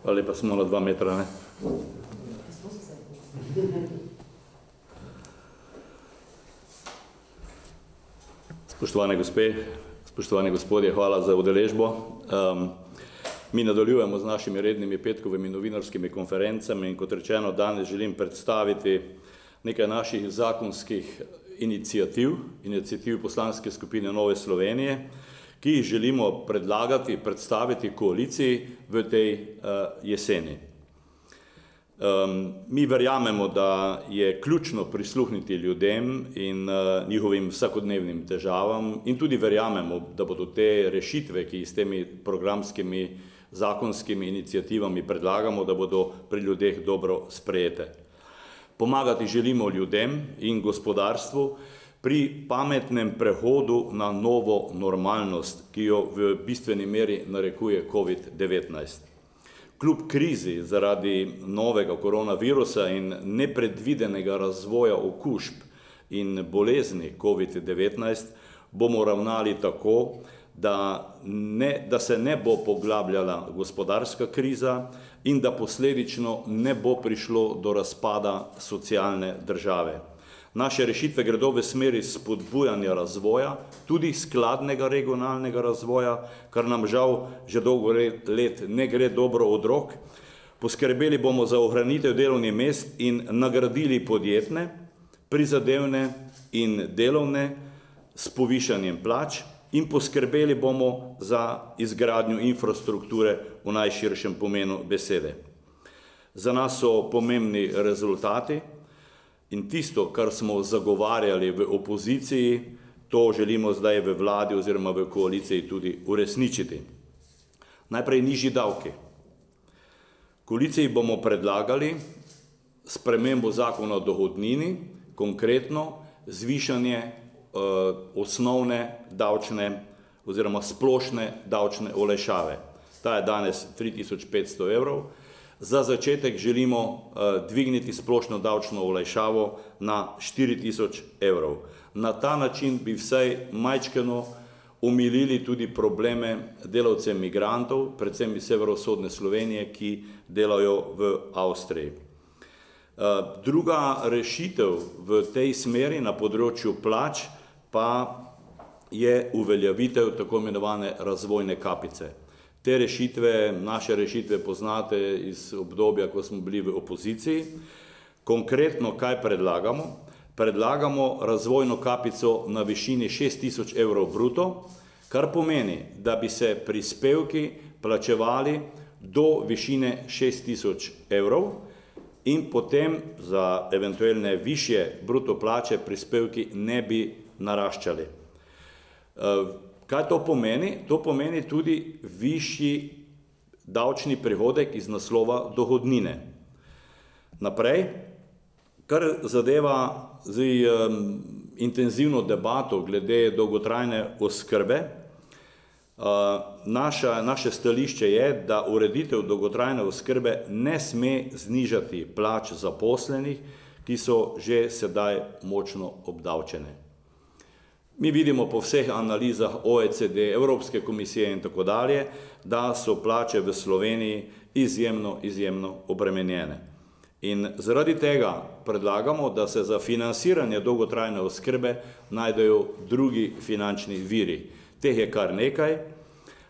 Hvala lepa, smo na 2 metra, ne? Spoštovane gospe, spoštovani gospodje, hvala za udeležbo. Mi nadaljujemo z našimi rednimi petkovimi novinarskimi konferencami in kot rečeno, danes želim predstaviti nekaj naših zakonskih iniciativ poslanske skupine Nove Slovenije, ki jih želimo predlagati, predstaviti koaliciji v tej jeseni. Mi verjamemo, da je ključno prisluhniti ljudem in njihovim vsakodnevnim težavam in tudi verjamemo, da bodo te rešitve, ki jih s temi programskimi zakonskimi iniciativami predlagamo, da bodo pri ljudeh dobro sprejete. Pomagati želimo ljudem in gospodarstvu pri pametnem prehodu na novo normalnost, ki jo v bistveni meri narekuje COVID-19. Kljub krizi zaradi novega koronavirusa in nepredvidenega razvoja okužb in bolezni COVID-19 bomo ravnali tako, da se ne bo poglabljala gospodarska kriza in da posledično ne bo prišlo do razpada socialne države. Naše rešitve gredo v smeri spodbujanja razvoja, tudi skladnega regionalnega razvoja, kar nam žal že dolgo let ne gre dobro od rok. Poskrbeli bomo za ohranitev delovnih mest in nagradili podjetne, prizadevne in delovne s povišanjem plač in poskrbeli bomo za izgradnjo infrastrukture v najširšem pomenu besede. Za nas so pomembni rezultati in tisto, kar smo zagovarjali v opoziciji, to želimo zdaj v vladi oziroma v koaliciji tudi uresničiti. Najprej nižji davki. Koaliciji bomo predlagali spremembo zakona o dohodnini, konkretno zvišanje osnovne davčne oziroma splošne davčne olajšave. Ta je danes 3500 evrov. Za začetek želimo dvigniti splošno davčno olajšavo na 4000 evrov. Na ta način bi vsaj majčkeno omilili tudi probleme delavcev migrantov, predvsem iz severovzhodne Slovenije, ki delajo v Avstriji. Druga rešitev v tej smeri na področju plač pa je uveljavitev tako imenovane razvojne kapice. Te rešitve, naše rešitve poznate iz obdobja, ko smo bili v opoziciji. Konkretno, kaj predlagamo? Predlagamo razvojno kapico na višini 6000 evrov bruto, kar pomeni, da bi se prispevki plačevali do višine 6000 evrov in potem za eventualne višje bruto plače prispevki ne bi naraščali. Kaj to pomeni? To pomeni tudi višji davčni prihodek iz naslova dohodnine. Naprej, kar zadeva intenzivno debato glede dolgotrajne oskrbe, naše stališče je, da ureditev dolgotrajne oskrbe ne sme znižati plač zaposlenih, ki so že sedaj močno obdavčene. Mi vidimo po vseh analizah OECD, Evropske komisije in tako dalje, da so plače v Sloveniji izjemno obremenjene. In zaradi tega predlagamo, da se za financiranje dolgotrajne oskrbe najdejo drugi finančni viri. Teh je kar nekaj.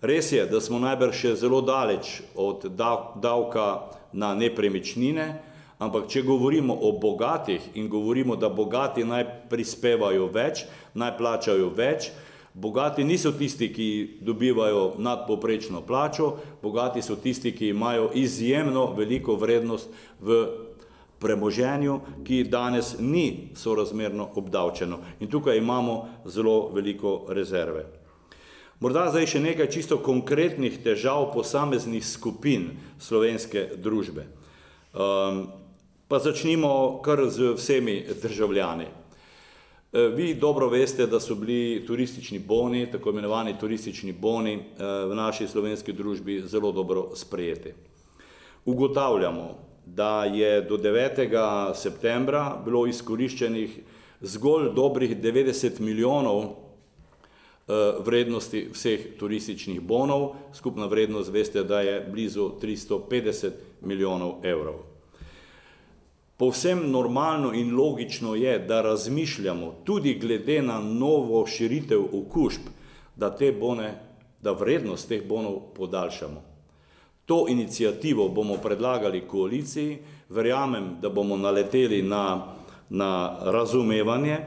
Res je, da smo najbrž še zelo daleč od davka na nepremičnine, ampak če govorimo o bogatih in govorimo, da bogati naj prispevajo več, naj plačajo več, bogati niso tisti, ki dobivajo nadpovprečno plačo, bogati so tisti, ki imajo izjemno veliko vrednost v premoženju, ki danes ni sorazmerno obdavčeno. In tukaj imamo zelo veliko rezerve. Morda zdaj še nekaj čisto konkretnih težav posameznih skupin slovenske družbe. Pa začnimo kar z vsemi državljani. Vi dobro veste, da so bili turistični boni, tako imenovani turistični boni v naši slovenski družbi zelo dobro sprejeti. Ugotavljamo, da je do 9. septembra bilo izkoriščenih zgolj dobrih 90 milijonov vrednosti vseh turističnih bonov. Skupna vrednost, veste, da je blizu 350 milijonov evrov. Povsem normalno in logično je, da razmišljamo tudi glede na novo širitev okužb, da vrednost teh bonov podaljšamo. To inicijativo bomo predlagali koaliciji, verjamem, da bomo naleteli na razumevanje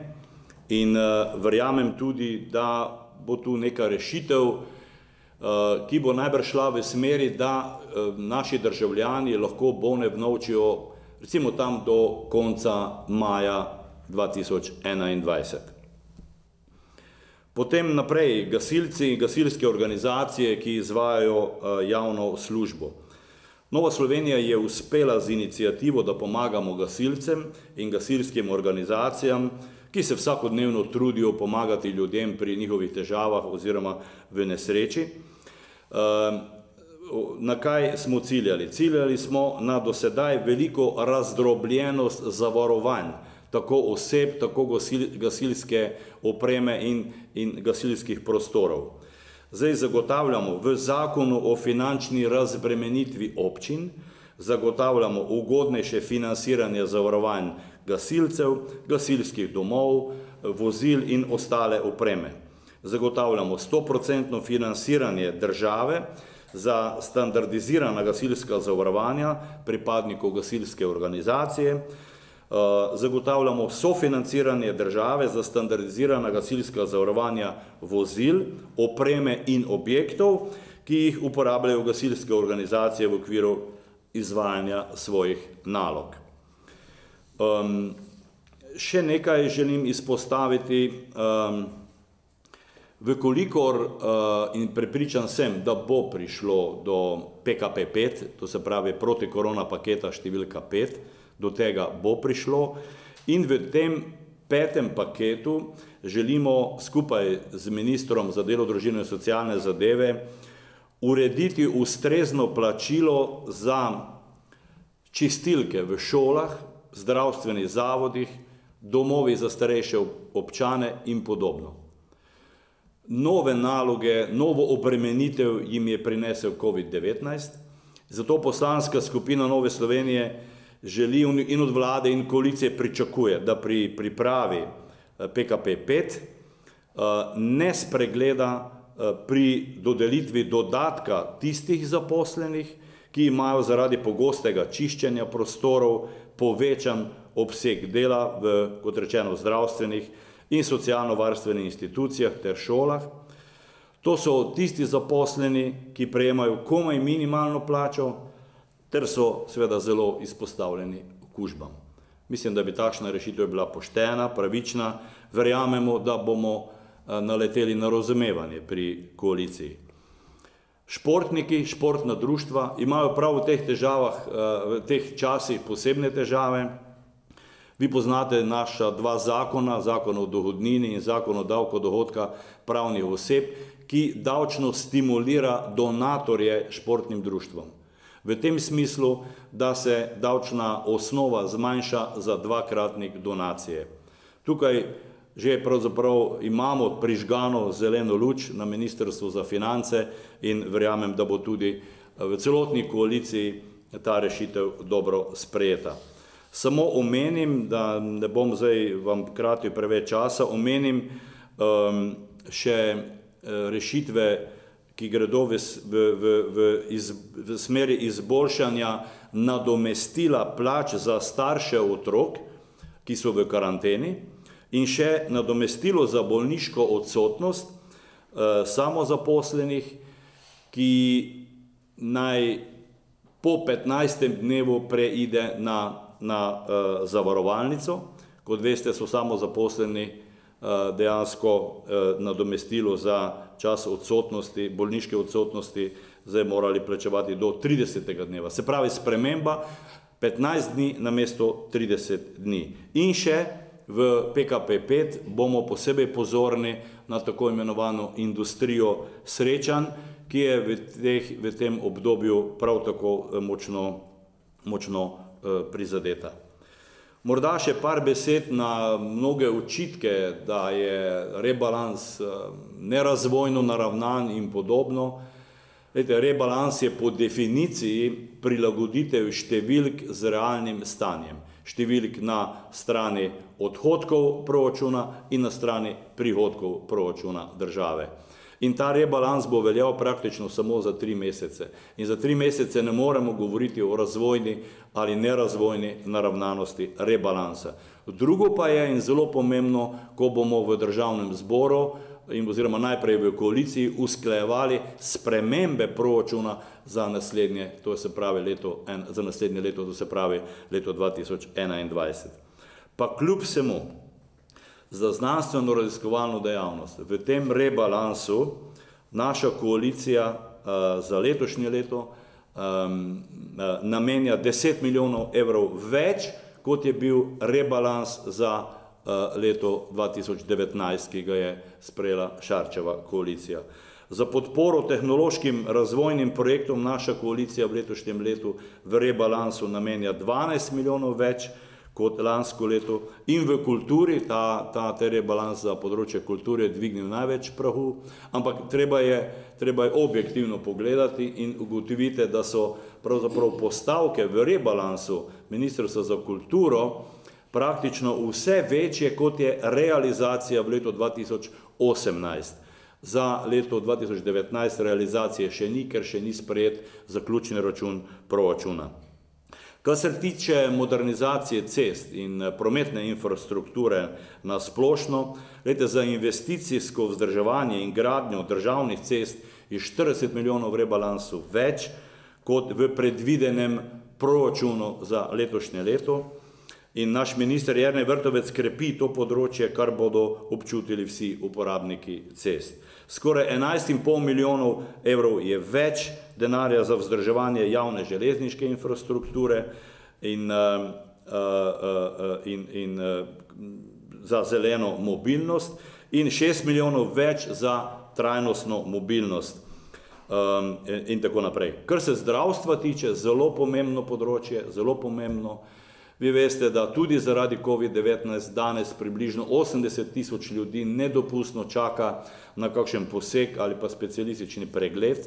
in verjamem tudi, da bo tu neka rešitev, ki bo najbrž šla v smeri, da naši državljani lahko bone vnovčijo recimo tam do konca maja 2021. Potem naprej gasilci in gasilske organizacije, ki izvajajo javno službo. Nova Slovenija je uspela z inicijativo, da pomagamo gasilcem in gasilskim organizacijam, ki se vsakodnevno trudijo pomagati ljudem pri njihovih težavah oziroma v nesreči. Na kaj smo ciljali? Ciljali smo na dosedaj veliko razdrobljenost zavarovanj, tako oseb, tako gasilske opreme in gasilskih prostorov. Zdaj zagotavljamo v zakonu o finančni razbremenitvi občin, zagotavljamo ugodnejše financiranje zavarovanj gasilcev, gasilskih domov, vozil in ostale opreme. Zagotavljamo 100% financiranje države za standardizirana gasilska zavarovanja pripadnikov gasilske organizacije. Zagotavljamo sofinanciranje države za standardizirana gasilska zavarovanja vozil, opreme in objektov, ki jih uporabljajo gasilske organizacije v okviru izvajanja svojih nalog. Še nekaj želim izpostaviti. Vkolikor, in prepričan sem, da bo prišlo do PKP5, to se pravi protikorona paketa številka 5, do tega bo prišlo in v tem 5. paketu želimo skupaj z ministrom za delo, družino in socialne zadeve urediti ustrezno plačilo za čistilke v šolah, zdravstvenih zavodih, domovih za starejše občane in podobno. Nove naloge, novo obremenitev jim je prinesel COVID-19, zato poslanska skupina Nove Slovenije želi in od vlade in koalicije pričakuje, da pri pripravi PKP5 ne spregleda pri dodelitvi dodatka tistih zaposlenih, ki imajo zaradi pogostega čiščenja prostorov povečan obseg dela v, kot rečeno, zdravstvenih in socialno-varstvenih institucijah ter šolah. To so tisti zaposleni, ki prejemajo komaj minimalno plačo, ter so seveda zelo izpostavljeni okužbam. Mislim, da bi takšna rešitev bila poštena, pravična, verjamemo, da bomo naleteli na razumevanje pri koaliciji. Športniki, športna društva imajo prav v teh težavah, v teh časih posebne težave. Vi poznate naša dva zakona, zakon o dohodnini in zakon o davku dohodka pravnih oseb, ki davčno stimulira donatorje športnim društvom. V tem smislu, da se davčna osnova zmanjša za dvakratnik donacije. Tukaj že pravzaprav imamo prižgano zeleno luč na Ministrstvu za finance in verjamem, da bo tudi v celotni koaliciji ta rešitev dobro sprejeta. Samo omenim, da ne bom zdaj vam kratil preveč časa, omenim še rešitve, ki gredo v smeri izboljšanja nadomestila plač za starše otrok, ki so v karanteni, in še nadomestilo za bolniško odsotnost samozaposlenih, ki naj po 15. dnevu preide na zavarovalnico. Kot veste, so samozaposleni dejansko nadomestilo za čas odsotnosti, bolniške odsotnosti, zdaj morali plačevati do 30. dneva. Se pravi, sprememba 15 dni namesto 30 dni. In še v PKP5 bomo posebej pozorni na tako imenovano industrijo srečanj, ki je v tem obdobju prav tako močno prizadeta. Morda še par besed na mnoge očitke, da je rebalans nerazvojno naravnan in podobno. Glejte, rebalans je po definiciji prilagoditev številk z realnim stanjem. Številk na strani odhodkov proračuna in na strani prihodkov proračuna države. In ta rebalans bo veljal praktično samo za 3 mesece. In za 3 mesece ne moremo govoriti o razvojni ali nerazvojni naravnanosti rebalansa. Drugo pa je, in zelo pomembno, ko bomo v državnem zboru oziroma najprej v koaliciji usklajevali spremembe proračuna za naslednje, to se pravi za naslednje leto, to se pravi leto 2021. Pa kljub vsemu, za znanstveno-raziskovalno dejavnost v tem rebalansu naša koalicija za letošnje leto namenja 10 milijonov evrov več, kot je bil rebalans za leto 2019, ki ga je sprejela Šarčeva koalicija. Za podporo tehnološkim razvojnim projektom naša koalicija v letošnjem letu v rebalansu namenja 12 milijonov več kot lansko leto in v kulturi, ta rebalans za področje kulture je dvignil največ prahu, ampak treba je objektivno pogledati in ugotovite, da so pravzaprav postavke v rebalansu Ministrstva za kulturo praktično vse večje, kot je realizacija v letu 2018. Za leto 2019 realizacije še ni, ker še ni sprejet zaključni račun proračuna. Kar se tiče modernizacije cest in prometne infrastrukture na splošno, za investicijsko vzdrževanje in gradnjo državnih cest je 40 milijonov v rebalansu več kot v predvidenem proračunu za letošnje leto. In naš minister Jernej Vrtovec krepi to področje, kar bodo občutili vsi uporabniki cest. Skoraj 11,5 milijonov evrov je več denarja za vzdrževanje javne železniške infrastrukture in za zeleno mobilnost in 6 milijonov več za trajnostno mobilnost in tako naprej. Kar se zdravstva tiče, zelo pomembno področje, zelo pomembno. Vi veste, da tudi zaradi COVID-19 danes približno 80 tisoč ljudi nedopustno čaka na kakšen poseg ali pa specialistični pregled.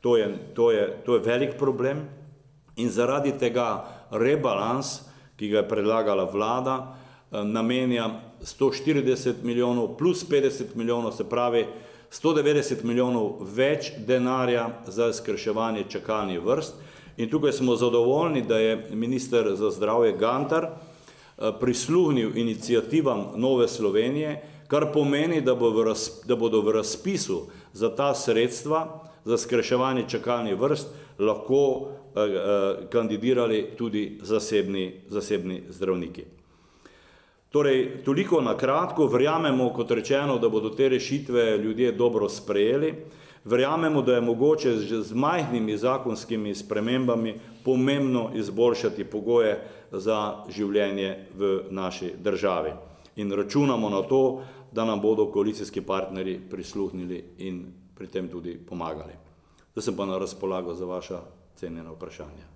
To je velik problem in zaradi tega rebalans, ki ga je predlagala vlada, namenja 140 milijonov plus 50 milijonov, se pravi 190 milijonov več denarja za skrajševanje čakalnih vrst. In tukaj smo zadovoljni, da je minister za zdravje Gantar prisluhnil iniciativam Nove Slovenije, kar pomeni, da bodo v razpisu za ta sredstva, za skrajševanje čakalnih vrst, lahko kandidirali tudi zasebni zdravniki. Torej, toliko na kratko, verjamemo, kot rečeno, da bodo te rešitve ljudje dobro sprejeli. Verjamemo, da je mogoče z majhnimi zakonskimi spremembami pomembno izboljšati pogoje za življenje v naši državi. In računamo na to, da nam bodo koalicijski partnerji prisluhnili in pri tem tudi pomagali. Zdaj sem pa na razpolago za vaša cenjena vprašanja.